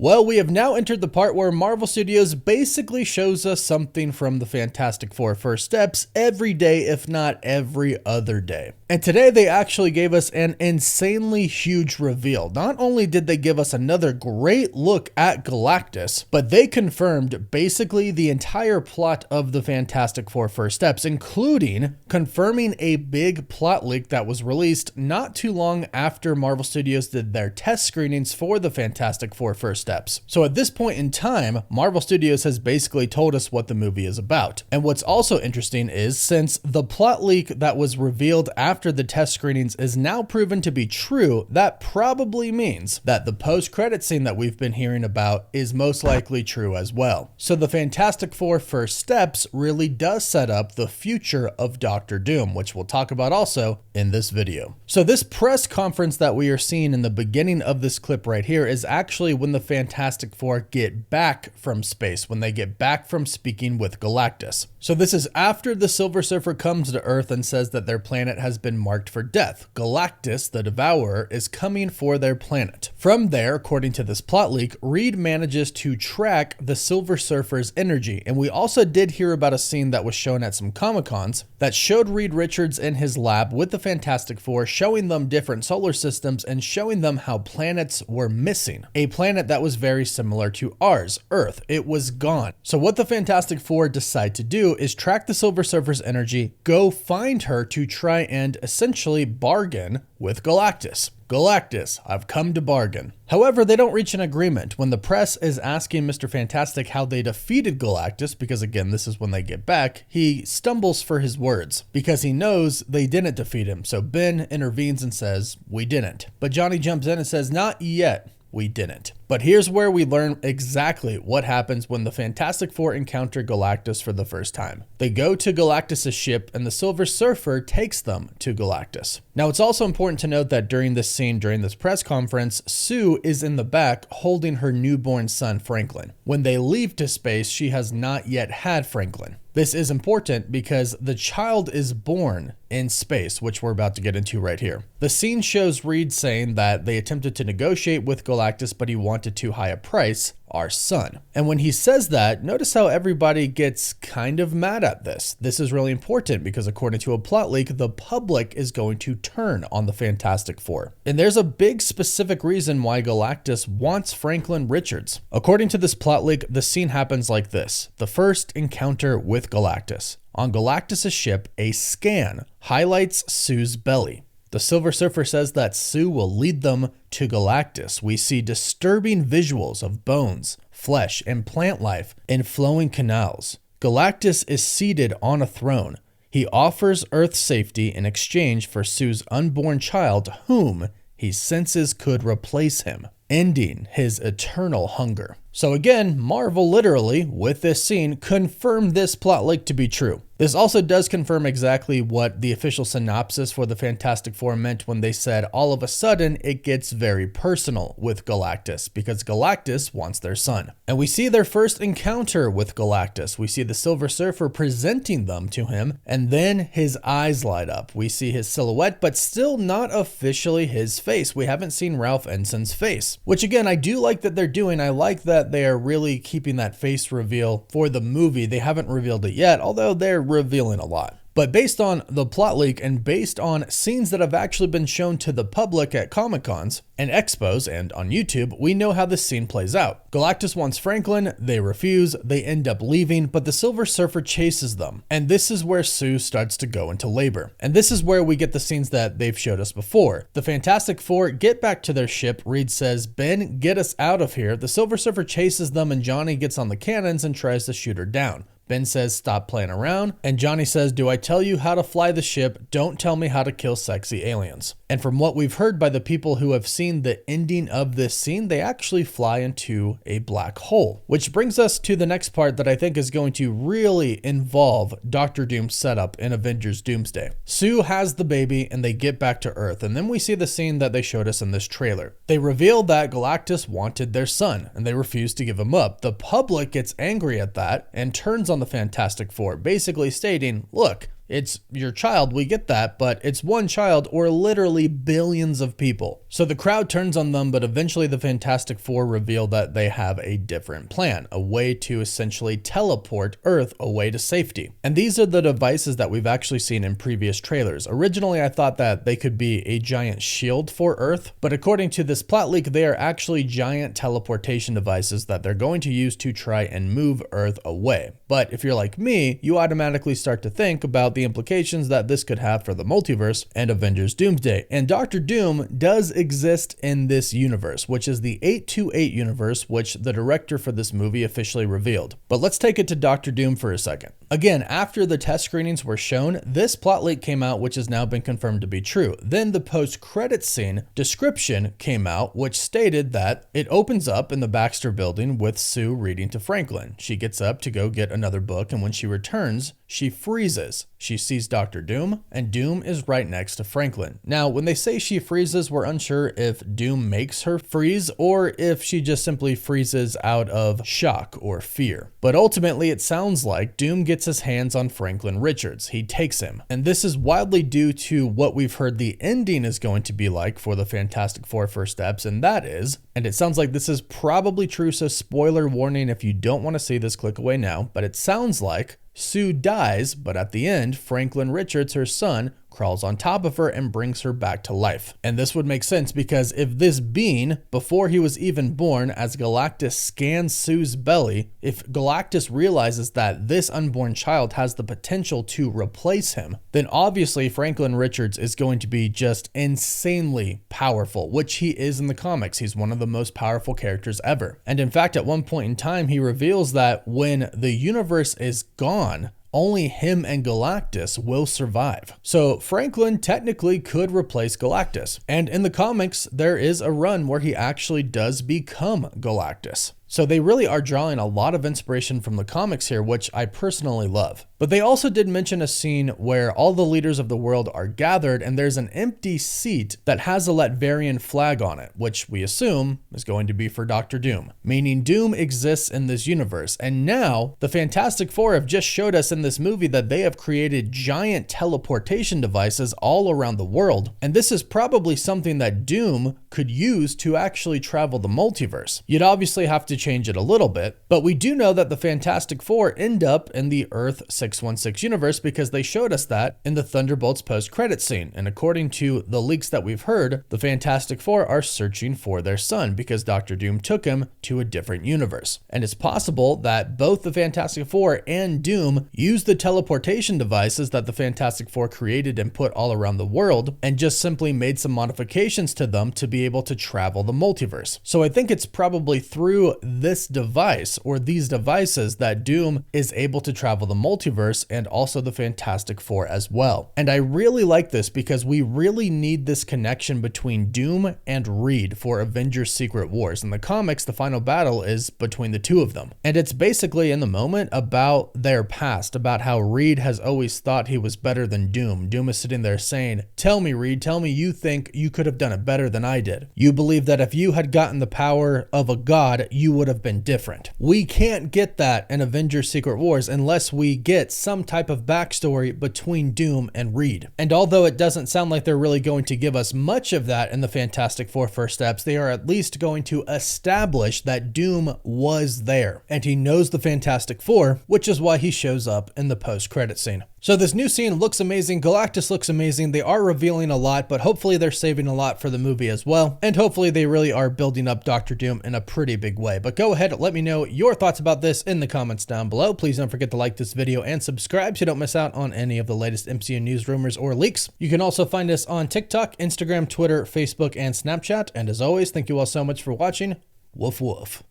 Well, we have now entered the part where Marvel Studios basically shows us something from the Fantastic Four First Steps every day, if not every other day. And today they actually gave us an insanely huge reveal. Not only did they give us another great look at Galactus, but they confirmed basically the entire plot of the Fantastic Four First Steps, including confirming a big plot leak that was released not too long after Marvel Studios did their test screenings for the Fantastic Four First Steps. So at this point in time, Marvel Studios has basically told us what the movie is about. And what's also interesting is, since the plot leak that was revealed after the test screenings is now proven to be true, that probably means that the post-credit scene that we've been hearing about is most likely true as well. So the Fantastic Four First Steps really does set up the future of Doctor Doom, which we'll talk about also in this video. So this press conference that we are seeing in the beginning of this clip right here is actually when the Fantastic Four get back from space, when they get back from speaking with Galactus. So this is after the Silver Surfer comes to Earth and says that their planet has been marked for death. Galactus, the Devourer, is coming for their planet. From there, according to this plot leak, Reed manages to track the Silver Surfer's energy. And we also did hear about a scene that was shown at some Comic-Cons that showed Reed Richards in his lab with the Fantastic Four, showing them different solar systems and showing them how planets were missing. A planet that was very similar to ours, Earth. It was gone. So what the Fantastic Four decide to do is track the Silver Surfer's energy, go find her to try and essentially bargain with Galactus. Galactus, I've come to bargain. However, they don't reach an agreement. When the press is asking Mr. Fantastic how they defeated Galactus, because again, this is when they get back, he stumbles for his words because he knows they didn't defeat him. So Ben intervenes and says, "We didn't." But Johnny jumps in and says, "Not yet. We didn't." But here's where we learn exactly what happens when the Fantastic Four encounter Galactus for the first time. They go to Galactus' ship and the Silver Surfer takes them to Galactus. Now, it's also important to note that during this scene, during this press conference, Sue is in the back holding her newborn son, Franklin. When they leave to space, she has not yet had Franklin. This is important because the child is born in space, which we're about to get into right here. The scene shows Reed saying that they attempted to negotiate with Galactus, but he wanted too high a price, our son. And when he says that, notice how everybody gets kind of mad at this. This is really important because according to a plot leak, the public is going to turn on the Fantastic Four. And there's a big specific reason why Galactus wants Franklin Richards. According to this plot leak, the scene happens like this. The first encounter with Galactus. On Galactus' ship, a scan highlights Sue's belly. The Silver Surfer says that Sue will lead them to Galactus. We see disturbing visuals of bones, flesh, and plant life in flowing canals. Galactus is seated on a throne. He offers Earth safety in exchange for Sue's unborn child, whom he senses could replace him, ending his eternal hunger. So again, Marvel literally, with this scene, confirmed this plot leak to be true. This also does confirm exactly what the official synopsis for the Fantastic Four meant when they said all of a sudden it gets very personal with Galactus because Galactus wants their son. And we see their first encounter with Galactus. We see the Silver Surfer presenting them to him and then his eyes light up. We see his silhouette, but still not officially his face. We haven't seen Ralph Ensign's face, which again, I do like that they're doing. I like that they are really keeping that face reveal for the movie. They haven't revealed it yet, although they're revealing a lot. But based on the plot leak and based on scenes that have actually been shown to the public at Comic-Cons and expos and on YouTube, we know how this scene plays out. Galactus wants Franklin, they refuse, they end up leaving, but the Silver Surfer chases them. And this is where Sue starts to go into labor. And this is where we get the scenes that they've showed us before. The Fantastic Four get back to their ship. Reed says, "Ben, get us out of here." The Silver Surfer chases them and Johnny gets on the cannons and tries to shoot her down. Ben says, "Stop playing around." And Johnny says, "Do I tell you how to fly the ship? Don't tell me how to kill sexy aliens." And from what we've heard by the people who have seen the ending of this scene, they actually fly into a black hole. Which brings us to the next part that I think is going to really involve Doctor Doom's setup in Avengers Doomsday. Sue has the baby and they get back to Earth. And then we see the scene that they showed us in this trailer. They reveal that Galactus wanted their son and they refused to give him up. The public gets angry at that and turns on the Fantastic Four, basically stating, look, It's your child, we get that, but it's one child or literally billions of people. So the crowd turns on them, but eventually the Fantastic Four reveal that they have a different plan, a way to essentially teleport Earth away to safety. And these are the devices that we've actually seen in previous trailers. Originally, I thought that they could be a giant shield for Earth, but according to this plot leak, they are actually giant teleportation devices that they're going to use to try and move Earth away. But if you're like me, you automatically start to think about the implications that this could have for the multiverse and Avengers Doomsday. And Doctor Doom does exist in this universe, which is the 828 universe, which the director for this movie officially revealed. But let's take it to Doctor Doom for a second. Again, after the test screenings were shown, this plot leak came out, which has now been confirmed to be true. Then the post-credits scene description came out, which stated that it opens up in the Baxter building with Sue reading to Franklin. She gets up to go get another book, and when she returns, she freezes. She sees Doctor Doom, and Doom is right next to Franklin. Now, when they say she freezes, we're unsure if Doom makes her freeze or if she just simply freezes out of shock or fear. But ultimately, it sounds like Doom gets his hands on Franklin Richards. He takes him. And this is widely due to what we've heard the ending is going to be like for the Fantastic Four First Steps, and that is, and it sounds like this is probably true, so spoiler warning if you don't want to see this, click away now, but it sounds like Sue dies, but at the end, Franklin Richards, her son, crawls on top of her and brings her back to life. And this would make sense because if this being, before he was even born, as Galactus scans Sue's belly, if Galactus realizes that this unborn child has the potential to replace him, then obviously Franklin Richards is going to be just insanely powerful, which he is in the comics. He's one of the most powerful characters ever. And in fact, at one point in time, he reveals that when the universe is gone, only him and Galactus will survive. So Franklin technically could replace Galactus. And in the comics, there is a run where he actually does become Galactus. So they really are drawing a lot of inspiration from the comics here, which I personally love. But they also did mention a scene where all the leaders of the world are gathered and there's an empty seat that has a Latverian flag on it, which we assume is going to be for Doctor Doom, meaning Doom exists in this universe. And now the Fantastic Four have just showed us in this movie that they have created giant teleportation devices all around the world. And this is probably something that Doom could use to actually travel the multiverse. You'd obviously have to change it a little bit, but we do know that the Fantastic Four end up in the Earth 616 universe because they showed us that in the Thunderbolts post-credit scene. And according to the leaks that we've heard, the Fantastic Four are searching for their son because Doctor Doom took him to a different universe. And it's possible that both the Fantastic Four and Doom used the teleportation devices that the Fantastic Four created and put all around the world and just simply made some modifications to them to be able to travel the multiverse. So I think it's probably through this device or these devices that Doom is able to travel the multiverse and also the Fantastic Four as well. And I really like this because we really need this connection between Doom and Reed for Avengers Secret Wars. In the comics, the final battle is between the two of them. And it's basically in the moment about their past, about how Reed has always thought he was better than Doom. Doom is sitting there saying, "Tell me, Reed, tell me you think you could have done it better than I did. You believe that if you had gotten the power of a god, you would have been different." We can't get that in Avengers Secret Wars unless we get some type of backstory between Doom and Reed. And although it doesn't sound like they're really going to give us much of that in the Fantastic Four First Steps, they are at least going to establish that Doom was there and he knows the Fantastic Four, which is why he shows up in the post-credit scene. So this new scene looks amazing. Galactus looks amazing. They are revealing a lot, but hopefully they're saving a lot for the movie as well. And hopefully they really are building up Doctor Doom in a pretty big way. But go ahead, let me know your thoughts about this in the comments down below. Please don't forget to like this video and subscribe so you don't miss out on any of the latest MCU news, rumors, or leaks. You can also find us on TikTok, Instagram, Twitter, Facebook, and Snapchat. And as always, thank you all so much for watching. Woof woof.